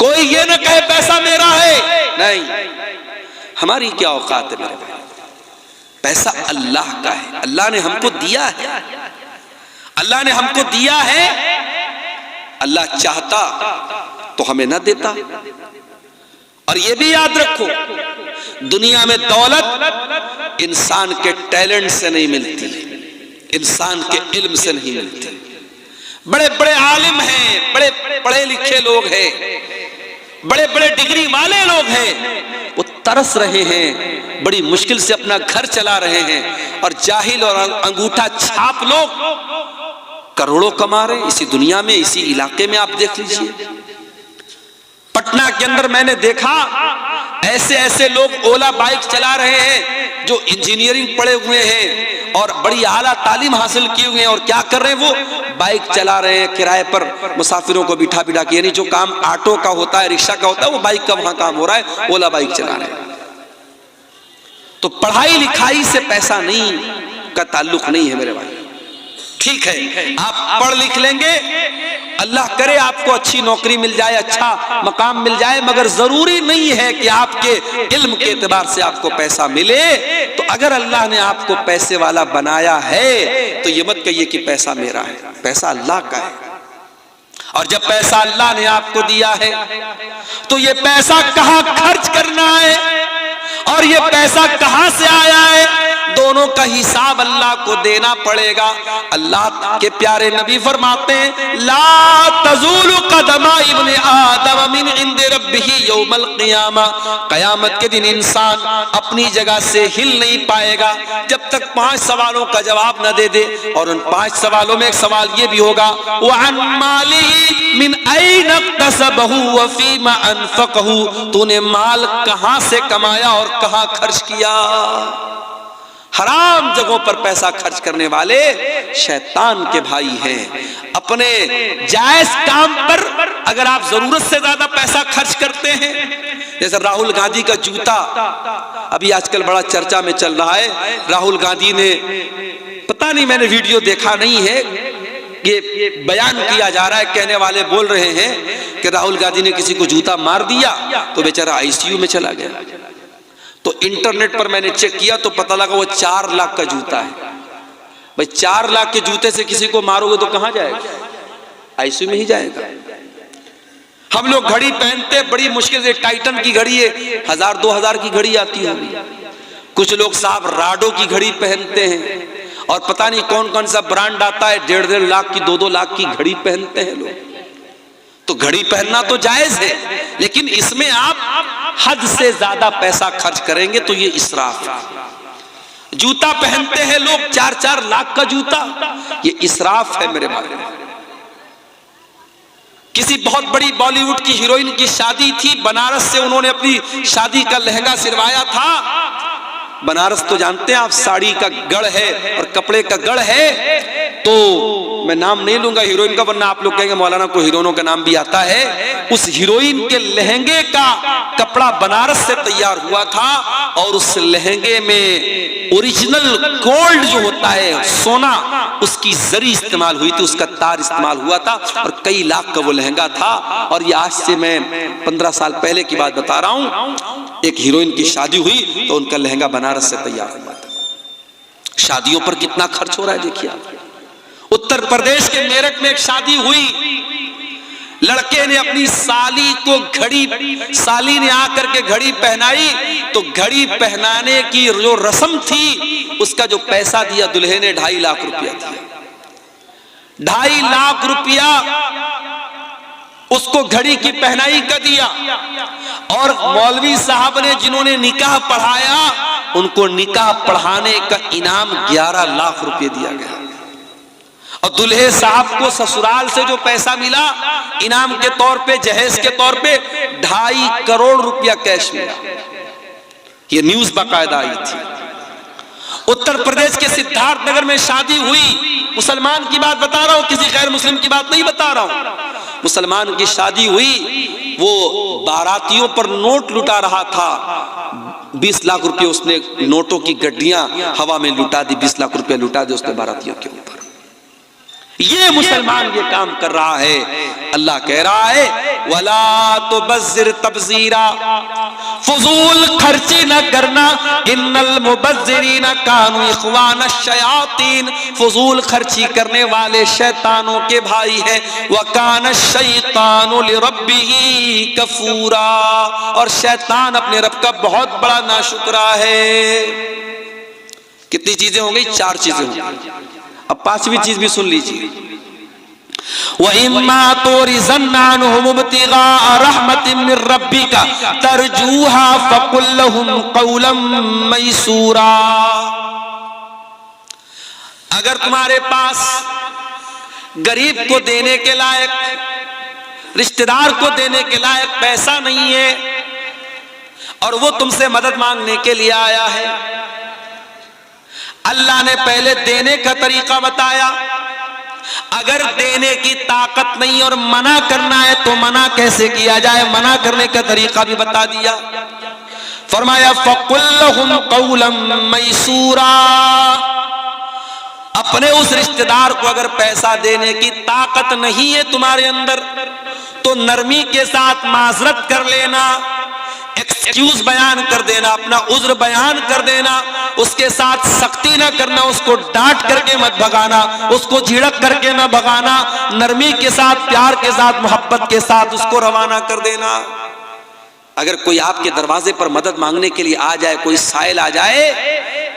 कोई ये ना कहे पैसा मेरा है, नहीं, हमारी क्या औकात है मेरे भाई, पैसा अल्लाह का है, अल्लाह ने हमको दिया है, अल्लाह ने हमको दिया है। अल्लाह चाहता तो हमें ना देता। और ये भी याद रखो, दुनिया में दौलत इंसान के टैलेंट से नहीं मिलती, इंसान के इल्म से नहीं मिलती। बड़े बड़े आलिम हैं, बड़े पढ़े लिखे लोग हैं, बड़े बड़े डिग्री वाले लोग हैं, वो तरस रहे हैं, बड़ी मुश्किल से अपना घर चला रहे हैं, और जाहिल और अंगूठा छाप लोग करोड़ों कमा रहे हैं इसी दुनिया में, इसी इलाके में। आप देख लीजिए, पटना के अंदर मैंने देखा ऐसे ऐसे लोग ओला बाइक चला रहे हैं जो इंजीनियरिंग पढ़े हुए हैं और बड़ी आला तालीम हासिल किए हुए हैं, और क्या कर रहे हैं, वो बाइक चला रहे हैं किराए पर मुसाफिरों को बिठा बिठा के। यानी जो काम ऑटो का होता है, रिक्शा का होता है, वो बाइक का वहां काम हो रहा है, ओला बाइक चला रहे हैं। तो पढ़ाई लिखाई से पैसा नहीं का ताल्लुक नहीं है मेरे भाई। ठीक है, आप पढ़ लिख लेंगे, अल्लाह करे आपको अच्छी नौकरी मिल जाए, अच्छा मकाम मिल जाए, मगर जरूरी नहीं है कि आपके इल्म के एतबार से आपको पैसा मिले। तो अगर अल्लाह ने आपको पैसे वाला बनाया है तो ये मत कहिए कि पैसा मेरा है, पैसा अल्लाह का है। और जब पैसा अल्लाह ने आपको दिया है तो ये पैसा कहाँ खर्च करना है और ये पैसा कहाँ से आया है, दोनों का हिसाब अल्लाह को देना पड़ेगा। अल्लाह के प्यारे नबी फरमाते हैं, ला तज़ूलु क़दमा इब्ने आदम मिन इंदि रब्बिही यौमल क़ियामा। क़यामत के दिन इंसान अपनी जगह से हिल नहीं पाएगा जब तक 5 सवालों का जवाब न दे दे। और उन 5 सवालों में एक सवाल ये भी होगा, व अन मालिही मिन ऐन इक्तसबहु व फ़ीमा अनफ़क़हु। तूने माल कहां से कमाया और कहां खर्च किया। हराम जगहों पर पैसा खर्च करने वाले शैतान के भाई हैं। अपने जायज काम पर अगर आप जरूरत से ज्यादा पैसा खर्च करते हैं, जैसे राहुल गांधी का जूता अभी आजकल बड़ा चर्चा में चल रहा है। राहुल गांधी ने, पता नहीं, मैंने वीडियो देखा नहीं है, ये बयान किया जा रहा है, कहने वाले बोल रहे हैं कि राहुल गांधी ने किसी को जूता मार दिया तो बेचारा आईसीयू में चला गया। तो इंटरनेट पर मैंने चेक किया तो पता लगा वो 4 लाख का जूता है। भाई 4 लाख के जूते से किसी को मारोगे तो कहां जाएगा, आईसीयू में ही जाएगा। हम लोग घड़ी पहनते, बड़ी मुश्किल से, टाइटन की घड़ी है, 1000-2000 की घड़ी आती होगी। कुछ लोग साहब राडो की घड़ी पहनते हैं, और पता नहीं कौन कौन सा ब्रांड आता है, 1.5 लाख की, 2-2 लाख की घड़ी पहनते हैं लोग। तो घड़ी पहनना तो जायज है, लेकिन इसमें आप हद से ज्यादा पैसा खर्च करेंगे तो ये इसराफ है। जूता पहनते हैं लोग 4-4 लाख का जूता, ये इसराफ है मेरे भाई। किसी बहुत बड़ी बॉलीवुड की हीरोइन की शादी थी, बनारस से उन्होंने अपनी शादी का लहंगा सिलवाया था। बनारस तो जानते हैं आप, साड़ी का गढ़ है और कपड़े का गढ़ है। तो मैं नाम नहीं लूंगा हीरोइन का, वरना आप लोग कहेंगे मौलाना को हीरोइनों का नाम भी आता है। उस हीरोइन के लहंगे का कपड़ा बनारस से तैयार हुआ था, और उस लहंगे में ओरिजिनल गोल्ड जो होता है, सोना, उसकी जरी इस्तेमाल हुई थी, उसका तार इस्तेमाल हुआ था, और कई लाख का वो लहंगा था। और ये आज से मैं 15 साल पहले की बात बता रहा हूं। एक हीरोइन की शादी हुई तो उनका लहंगा बनारस से तैयार हुआ था। शादियों पर कितना खर्च हो रहा है देखिए आप। उत्तर प्रदेश के मेरठ में एक शादी हुई, लड़के ने अपनी साली को घड़ी, साली ने आकर के घड़ी पहनाई, तो घड़ी पहनाने की जो रस्म थी उसका जो पैसा दिया दुल्हे ने 2.5 लाख रुपया दिया। 2.5 लाख रुपया उसको घड़ी की पहनाई का दिया। और मौलवी साहब ने जिन्होंने निकाह पढ़ाया, उनको निकाह पढ़ाने का इनाम 11 लाख रुपए दिया गया। और दूल्हे साहब को ससुराल से जो पैसा मिला इनाम के तौर पे, जहेज के तौर पे, 2.5 करोड़ रुपया कैश मिला। ये न्यूज बाकायदा आई थी। उत्तर प्रदेश के सिद्धार्थ नगर में शादी हुई, मुसलमान की बात बता रहा हूं, किसी गैर मुस्लिम की बात नहीं बता रहा हूं। मुसलमान की शादी हुई, वो बारातियों पर नोट लुटा रहा था। 20 लाख रुपए उसने नोटों की गड्डियां हवा में लुटा दी, 20 लाख रुपए लुटा दी उसने बारातियों के ऊपर। ये मुसलमान ये काम कर रहा है। अल्लाह कह रहा है वला तुबज़्ज़िर तबज़ीरा, फजूल खर्ची न करना। इन्नल मुबज़्ज़िरीना कानू इख़वानश शयातीन, फजूल खर्ची करने वाले शैतानों के भाई है। व कानश शैतानु लिरब्बिही कफूरा, और शैतान अपने रब का बहुत बड़ा नाशुक्रा है। कितनी चीजें हो गई? 4 चीजें हो गई। अब 5वीं चीज भी सुन लीजिए। वइम्मा तुरिज़न्ना अन्हुम इब्तिग़ाअ रहमतिन मिन रब्बिका तरजूहा फ़क़ुल लहुम क़ौलन मयसूरा। अगर तुम्हारे पास गरीब को देने के लायक, रिश्तेदार को देने के लायक पैसा नहीं है और वो तुमसे मदद मांगने के लिए आया है, अल्लाह ने पहले देने का तरीका बताया। अगर देने की ताकत नहीं और मना करना है तो मना कैसे किया जाए, मना करने का तरीका भी बता दिया। फरमाया फ़क़ुल लहुम क़ौलन मयसूरा, अपने उस रिश्तेदार को अगर पैसा देने की ताकत नहीं है तुम्हारे अंदर तो नरमी के साथ माजरत कर लेना, एक्सक्यूज बयान कर देना, अपना उज्र बयान कर देना। उसके साथ सख्ती ना करना, उसको डांट करके मत भगाना, उसको झिड़क करके ना भगाना, नरमी के साथ, प्यार के साथ, मोहब्बत के साथ उसको रवाना कर देना। अगर कोई आपके दरवाजे पर मदद मांगने के लिए आ जाए, कोई साइल आ जाए,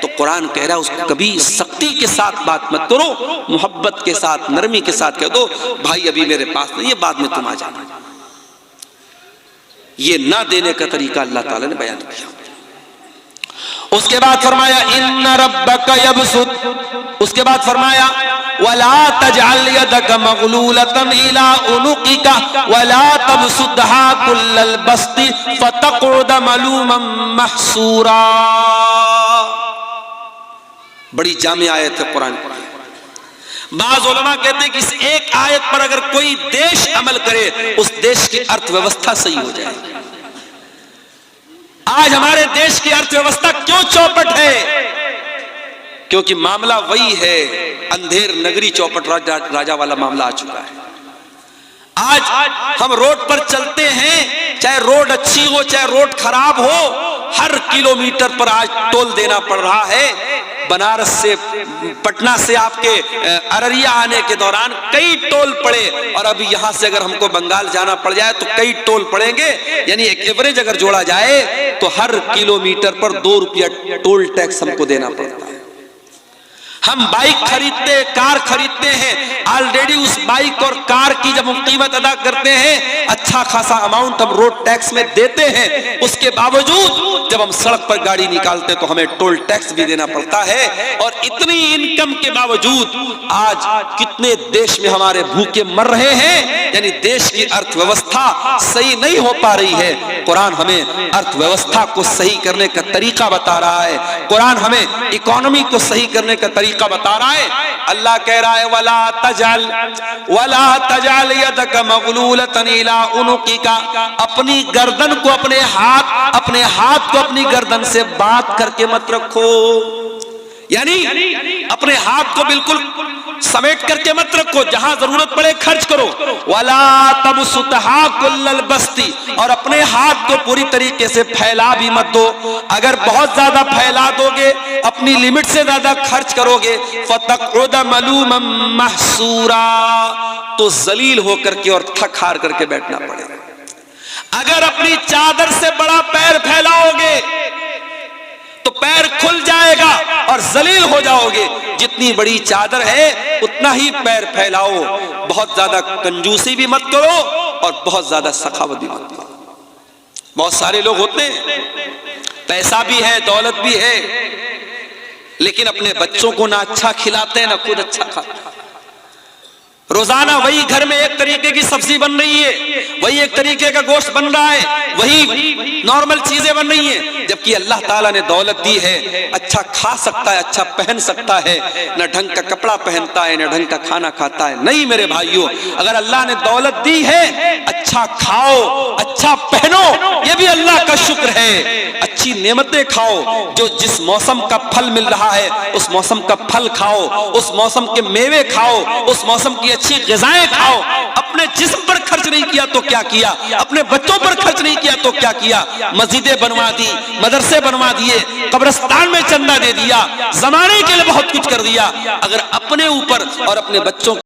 तो कुरान कह रहा है उसको कभी सख्ती के साथ बात मत करो, मोहब्बत के साथ, नरमी के साथ कह दो भाई अभी मेरे पास नहीं है, बाद में तुम आ जाना। ये ना देने का तरीका अल्लाह ताला ने बयान किया। उसके बाद फरमाया इन्ना रब्बका यबसुत, उसके बाद फरमाया वला तजअल यदका मगलूलतन इला उनुकिका वला तबसुतहा कुल्लल बस्ति फतक़उद मलूमन महसूरा। बड़ी जामी आयत है कुरान की। बाज़ उलमा कहते हैं कि इस एक आयत पर अगर कोई देश अमल करे उस देश की अर्थव्यवस्था सही हो जाए। आज हमारे देश की अर्थव्यवस्था क्यों चौपट है? क्योंकि मामला वही है, अंधेर नगरी चौपट राजा वाला मामला आ चुका है। आज हम रोड पर चलते हैं, चाहे रोड अच्छी हो चाहे रोड खराब हो, हर किलोमीटर पर आज टोल देना पड़ रहा है। बनारस से, पटना से आपके अररिया आने के दौरान कई टोल पड़े, और अभी यहां से अगर हमको बंगाल जाना पड़ जाए तो कई टोल पड़ेंगे। यानी एक एवरेज अगर जोड़ा जाए तो हर किलोमीटर पर 2 रुपया टोल टैक्स हमको देना पड़ता है। हम बाइक खरीदते, कार खरीदते हैं, ऑलरेडी उस बाइक और कार की जब हम कीमत अदा करते हैं अच्छा खासा अमाउंट हम रोड टैक्स में देते हैं। उसके बावजूद जब हम सड़क पर गाड़ी निकालते तो हमें टोल टैक्स भी देना पड़ता है। और इतनी इनकम के बावजूद आज कितने देश में हमारे भूखे मर रहे हैं। यानी देश की अर्थव्यवस्था सही नहीं हो पा रही है। कुरान हमें अर्थव्यवस्था को सही करने का तरीका बता रहा है, कुरान हमें इकोनॉमी को सही करने का तरीका बता रहा है। अल्लाह कह रहा है वला तजअल यदका मगलूलतन इला उनुकिका, अपनी गर्दन को अपने हाथ को अपनी गर्दन से बात करके मत रखो। यानी अपने हाथ को बिल्कुल समेट करके मत रखो, जहां जरूरत पड़े खर्च करो। वला तबसुतहा कुल्लल बस्ती, और अपने हाथ को पूरी तरीके से फैला भी मत दो। अगर बहुत ज्यादा फैला दोगे, अपनी लिमिट से ज्यादा खर्च करोगे, फतक़उद मलूमन महसूरा, तो जलील होकर के और थक हार करके बैठना पड़ेगा। अगर अपनी चादर से बड़ा पैर फैलाओगे तो पैर खुल जाएगा और जलील हो जाओगे। जितनी बड़ी चादर है उतना ही पैर फैलाओ। बहुत ज्यादा कंजूसी भी मत करो और बहुत ज्यादा सखावत भी मत करो। बहुत सारे लोग होते हैं, पैसा भी है, दौलत भी है, लेकिन अपने बच्चों को ना अच्छा खिलाते हैं ना खुद अच्छा खाते हैं। रोजाना वही घर में एक तरीके की सब्जी बन रही है, वही एक तरीके का गोश्त बन रहा है, वही नॉर्मल चीजें बन रही हैं। जबकि अल्लाह ताला ने दौलत दी है, अच्छा खा सकता है, अच्छा पहन सकता है, न ढंग का कपड़ा पहनता है, न ढंग का खाना खाता है। नहीं मेरे भाइयों, अगर अल्लाह ने दौलत दी है, अच्छा खाओ, अच्छा पहनो, ये भी अल्लाह का शुक्र है। अच्छी नेमतें खाओ, जो जिस मौसम का फल मिल रहा है उस मौसम का फल खाओ, उस मौसम के मेवे खाओ, उस मौसम की अच्छी ग़िज़ाएं खाओ। अपने जिस्म पर खर्च नहीं किया तो क्या किया, अपने बच्चों पर खर्च नहीं किया तो क्या किया। मस्जिदें बनवा दी, मदरसे बनवा दिए, कब्रिस्तान में चंदा दे दिया, जमाने के लिए बहुत कुछ कर दिया। अगर अपने ऊपर और अपने बच्चों